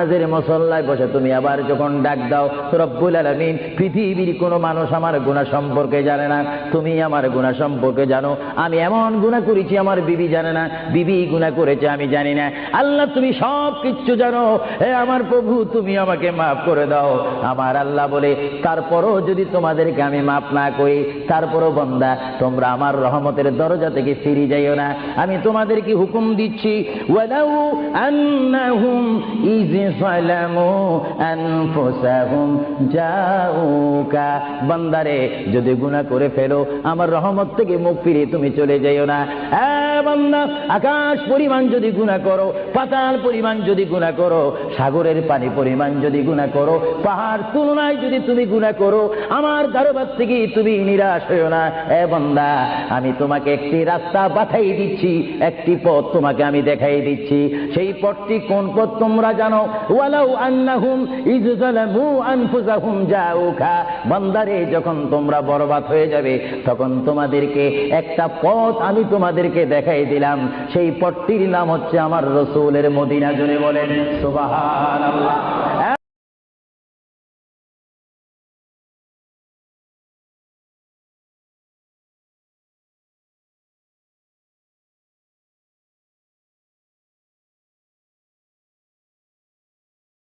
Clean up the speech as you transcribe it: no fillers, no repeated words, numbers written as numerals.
নামাজের মুসল্লায় বসে তুমি আবার যখন ডাক দাও রব্বুল আলামিন, পৃথিবীর কোনো মানুষ আমার গুনাহ সম্পর্কে জানে না, তুমি আমার গুনাহ সম্পর্কে জানো। আমি এমন গুনাহ করেছি আমার বিবি জানে না, বিবি গুনাহ করেছে আমি জানি না। আল্লাহ তুমি সব কিচ্ছু জানো, হে আমার প্রভু তুমি আমাকে মাফ করে দাও। আমার আল্লাহ বলে, তারপরও যদি তোমাদেরকে আমি মাফ না করি, তারপরও বান্দা তোমরা আমার রহমতের দরজা থেকে ফিরে যাইও না। আমি তোমাদেরকে হুকুম দিচ্ছি, ওয়ালাউ আন্নাহুম ইয যালামু আনফুসাহুম জাউকা, বান্দারে যদি গুনাহ করে ফেলো আমার রহমত থেকে মুখ ফিরে তুমি চলে যাইও না। বান্দা, আকাশ পরিমাণ যদি গুনাহ করো, পাতাল পরিমাণ যদি গুনাহ করো, সাগরের পানি পরিমাণ যদি গুনাহ করো, পাহাড় তুলনায় যদি তুমি গুনাহ করো, আমার দরবার থেকে তুমি নিরাশ হইও না। বান্দা, আমি তোমাকে একটি রাস্তা পাঠাই দিচ্ছি, একটি পথ তোমাকে আমি দেখাই দিচ্ছি। সেই পথটি কোন পথ তোমরা জানো? ওয়ালাউ আন্নাহুম ইয যালামু আনফুসাহুম জাউকা, বান্দারে যখন তোমরা বরবাদ হয়ে যাবে তখন তোমাদেরকে একটা পথ আমি তোমাদেরকে দেখাই দিলাম। সেই পথটির নাম হচ্ছে আমার রাসূলের মদিনা। জোরে বলেন সুবহানাল্লাহ।